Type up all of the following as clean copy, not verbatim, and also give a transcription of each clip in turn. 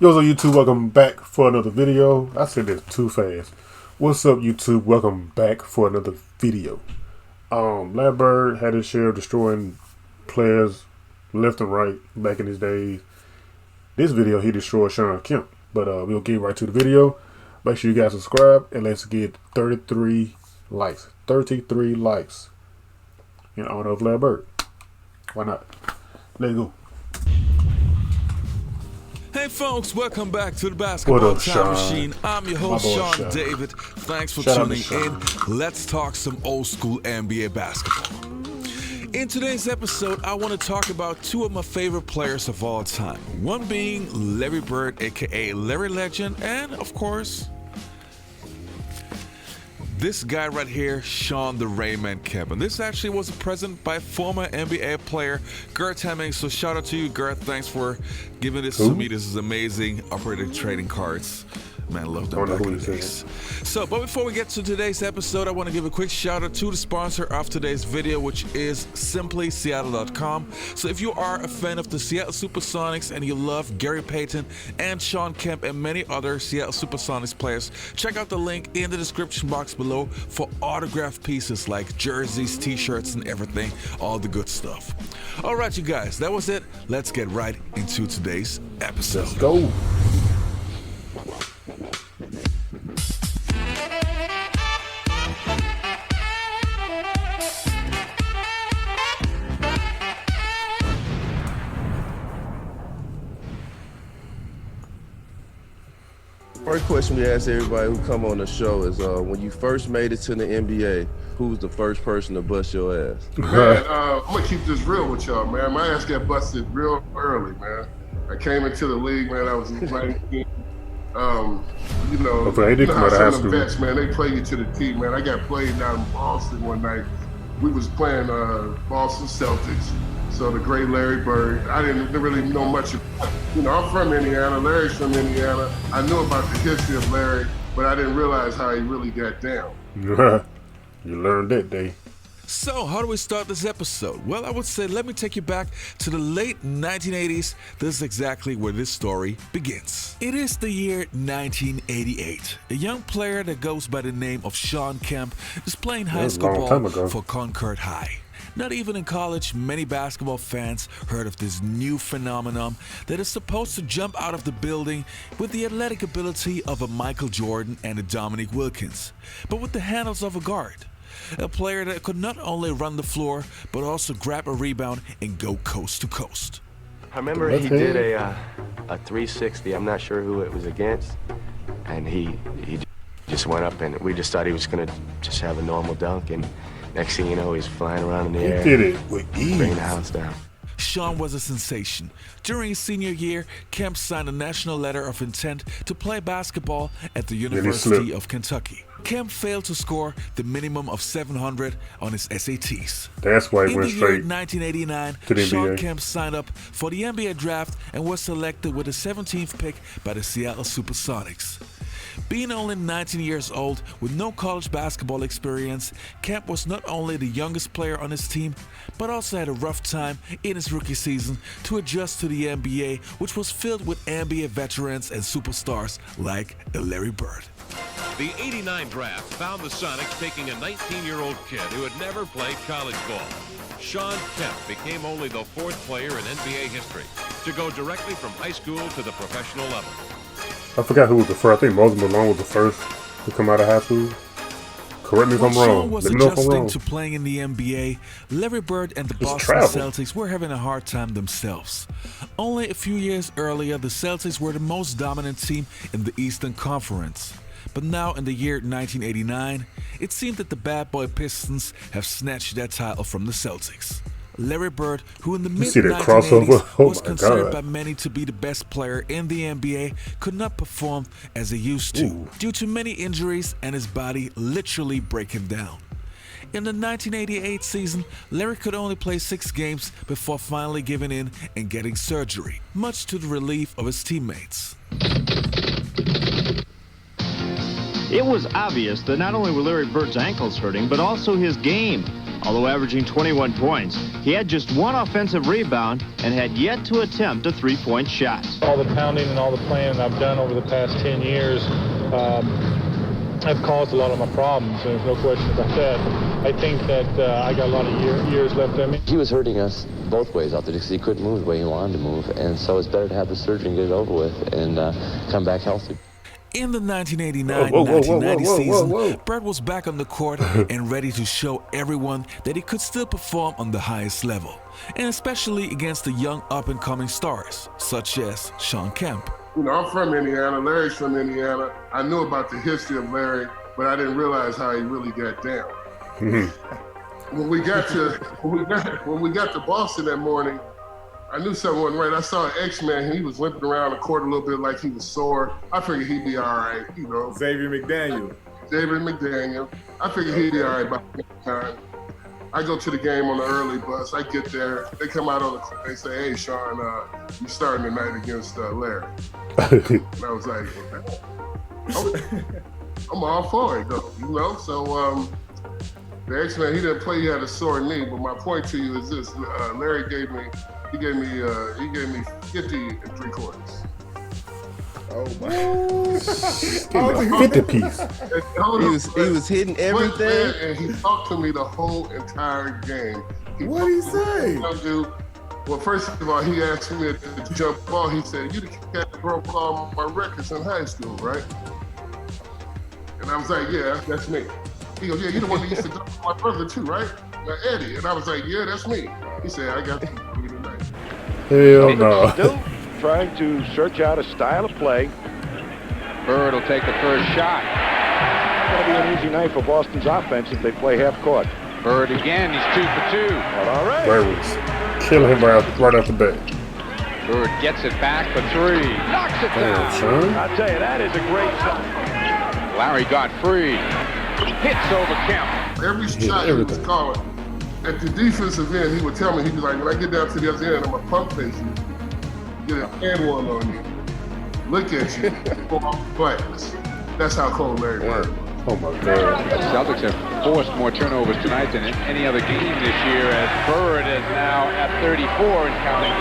Yo, so YouTube, welcome back for another video. I said this too fast. What's up, YouTube? Welcome back for another video. Larry Bird had his share of destroying players left and right back in his days. This video, he destroyed Shawn Kemp. But we'll get right to the video. Make sure you guys subscribe and let's get 33 likes. 33 likes in honor of Larry Bird. Why not? Let's go. Hey folks, welcome back to the Basketball Time Machine. I'm your host, Shawn Sean. David. Thanks for tuning in. Let's talk some old school NBA basketball. In today's episode, I want to talk about two of my favorite players of all time. One being Larry Bird, aka Larry Legend, and of course, this guy right here, Shawn the Rayman Kemp. And this actually was a present by former NBA player Gert Hemming. So shout out to you, Gert. Thanks for giving this to me. This is amazing. Operator trading cards. Man, I love them back in the days. So, but before we get to today's episode, I want to give a quick shout out to the sponsor of today's video, which is simplyseattle.com. So if you are a fan of the Seattle Supersonics and you love Gary Payton and Shawn Kemp and many other Seattle Supersonics players, check out the link in the description box below for autographed pieces like jerseys, t-shirts, and everything, all the good stuff. All right, you guys, that was it. Let's get right into today's episode. Let's go. First question we ask everybody who come on the show is, when you first made it to the NBA, who was the first person to bust your ass? Man, I'm gonna keep this real with y'all, man. My ass got busted real early, man. I came into the league, man. I was 19. You know how some of the vets, man, they play you to the T, man. I got played down in Boston one night. We was playing Boston Celtics. So the great Larry Bird, I didn't really know much of, I'm from Indiana, Larry's from Indiana. I knew about the history of Larry, but I didn't realize how he really got down. You learned that day. So, how do we start this episode? Well, I would say let me take you back to the late 1980s. This is exactly where this story begins. It is the year 1988. A young player that goes by the name of Shawn Kemp is playing high school ball for Concord High. Not even in college, many basketball fans heard of this new phenomenon that is supposed to jump out of the building with the athletic ability of a Michael Jordan and a Dominique Wilkins, but with the handles of a guard. A player that could not only run the floor, but also grab a rebound and go coast to coast. I remember he did a 360, I'm not sure who it was against, and he just went up and we just thought he was going to just have a normal dunk, and next thing you know, he's flying around in the air. He did it with ease. Bringing the house down. Shawn was a sensation. During his senior year, Kemp signed a national letter of intent to play basketball at the University of Kentucky. Kemp failed to score the minimum of 700 on his SATs. That's why he went straight in the year 1989, to the Shawn NBA. Kemp signed up for the NBA draft and was selected with the 17th pick by the Seattle Supersonics. Being only 19 years old with no college basketball experience, Kemp was not only the youngest player on his team, but also had a rough time in his rookie season to adjust to the NBA, which was filled with NBA veterans and superstars like Larry Bird. The '89 draft found the Sonics taking a 19-year-old kid who had never played college ball. Shawn Kemp became only the fourth player in NBA history to go directly from high school to the professional level. I forgot who was the first. I think Moses Malone was the first to come out of high school. Correct me if I'm wrong. Shawn was adjusting to playing in the NBA, Larry Bird and the Boston Celtics were having a hard time themselves. Only a few years earlier, the Celtics were the most dominant team in the Eastern Conference. But now in the year 1989, it seemed that the bad boy Pistons have snatched that title from the Celtics. Larry Bird, who in the mid-1980s was considered by many to be the best player in the NBA, could not perform as he used to due to many injuries and his body literally breaking down. In the 1988 season, Larry could only play 6 games before finally giving in and getting surgery, much to the relief of his teammates. It was obvious that not only were Larry Bird's ankles hurting, but also his game. Although averaging 21 points, he had just one offensive rebound and had yet to attempt a three-point shot. All the pounding and all the playing I've done over the past 10 years have caused a lot of my problems. There's no question about that. I think that I got a lot of years left in me. He was hurting us both ways out there because he couldn't move the way he wanted to move, and so it's better to have the surgery and get it over with and come back healthy. In the 1989-1990 season, Bird was back on the court and ready to show everyone that he could still perform on the highest level, and especially against the young up-and-coming stars, such as Shawn Kemp. You know, I'm from Indiana. Larry's from Indiana. I knew about the history of Larry, but I didn't realize how he really got down. When we got to Boston that morning, I knew something wasn't right. I saw an X-Man. He was limping around the court a little bit like he was sore. I figured he'd be all right, you know. Xavier McDaniel. I figured he'd be all right by that time. I go to the game on the early bus. I get there. They come out on the court. They say, "Hey, Shawn, you starting tonight against Larry." And I was like, okay. I'm all for it, though, you know. So the X-Man, he didn't play. He had a sore knee. But my point to you is this: Larry gave me 50 and 3/4. Oh my! 50 piece. He was hitting everything, and he talked to me the whole entire game. What did he say? Well, first of all, he asked me to jump ball. He said, "You the cat that broke all my records in high school, right?" And I was like, "Yeah, that's me." He goes, "Yeah, you're the one that used to jump my brother too, right? Now, Eddie." And I was like, "Yeah, that's me." He said, "I got you tonight." Hell no. Still trying to search out a style of play. Bird will take the first shot. It's going to be an easy night for Boston's offense if they play half court. Bird again, he's 2 for 2. All right. Bird was killing him right off the bat. Bird gets it back for 3. Knocks it down. Son. I'll tell you, that is a great shot. Larry got free. Hits over Kemp. Every shot he was calling. At the defensive end, he would tell me, he'd be like, "When I get down to the other end, I'm going to pump face you. Get a hand one on you. Look at you. Go off the glass." That's how cold Larry was. Oh my God. The Celtics have forced more turnovers tonight than in any other game this year, as Bird is now at 34 and counting.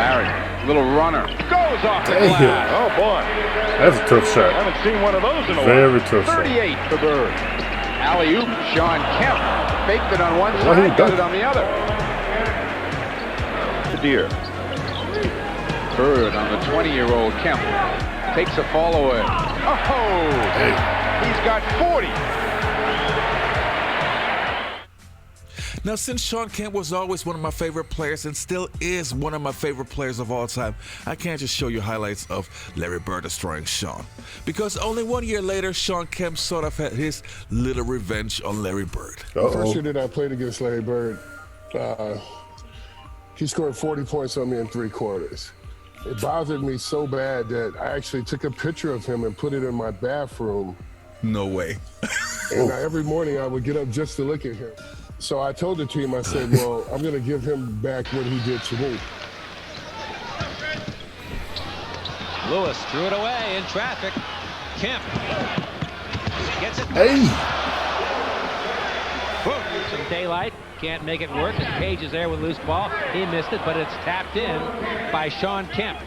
Larry, little runner, goes off the glass. Oh boy. That's a tough shot. I haven't seen one of those in a while. Very tough shot. 38 for Bird. Alley-oop, Shawn Kemp. Faked it on one side, got it on the other. Deer. Bird on the 20-year-old Kemp. Takes a follow-in. Oh! Hey. He's got 40. Now, since Shawn Kemp was always one of my favorite players and still is one of my favorite players of all time, I can't just show you highlights of Larry Bird destroying Shawn. Because only 1 year later, Shawn Kemp sort of had his little revenge on Larry Bird. The first year that I played against Larry Bird, he scored 40 points on me in 3/4. It bothered me so bad that I actually took a picture of him and put it in my bathroom. No way. And every morning I would get up just to look at him. So I told the team, I said, well, I'm going to give him back what he did to me. Lewis threw it away in traffic. Kemp gets it. Hey! Some daylight. Can't make it work. Cage is there with loose ball. He missed it, but it's tapped in by Shawn Kemp.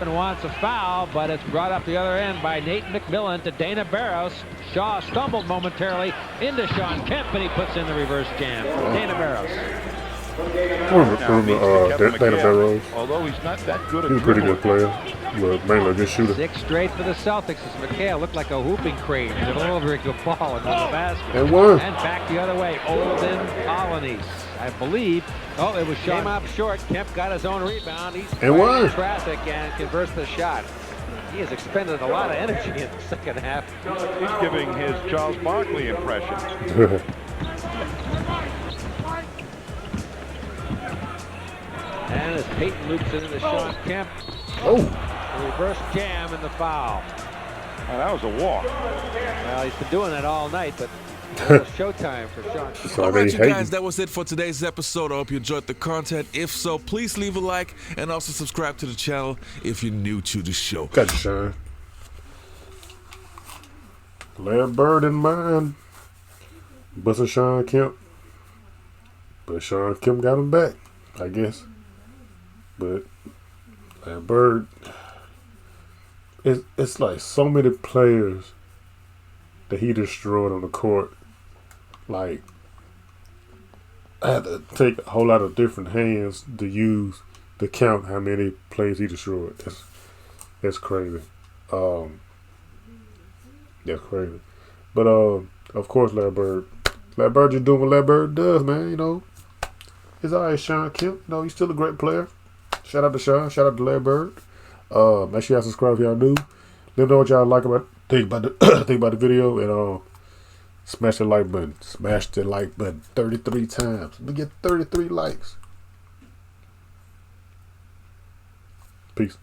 And wants a foul, but it's brought up the other end by Nate McMillan to Dana Barros. Shaw stumbled momentarily into Shawn Kemp, and he puts in the reverse jam. Dana Barros. Dana Barros. Although he's not that good at He's a pretty good player, but mainly a good shooter. 6 straight for the Celtics as McHale looked like a whooping crane, delivering the ball into the basket. And one. And back the other way, Olden Colonies. I believe. Oh, it was Shawn. Came up short. Kemp got his own rebound. He's in traffic and converts the shot. He has expended a lot of energy in the second half. He's giving his Charles Barkley impression. And as Peyton loops it into Shawn Kemp. Oh. The reverse jam and the foul. Well, that was a walk. Well, he's been doing it all night, but showtime for Shawn. All right, you guys, that was it for today's episode. I hope you enjoyed the content. If so, please leave a like and also subscribe to the channel if you're new to the show. Got you, Shawn. Larry Bird in mind. Busted Shawn Kemp. But Shawn Kemp got him back, I guess. But Larry Bird, it's like so many players that he destroyed on the court. Like, I had to take a whole lot of different hands to use to count how many players he destroyed. That's crazy. That's crazy. But of course, Larry Bird just doing what Larry Bird does, man. You know, it's all right. Shawn Kemp, you know, he's still a great player. Shout out to Shawn. Shout out to Larry Bird. Make sure y'all subscribe if y'all new. Let me know what y'all like think about the video, and smash the like button. Smash the like button 33 times. We get 33 likes. Peace.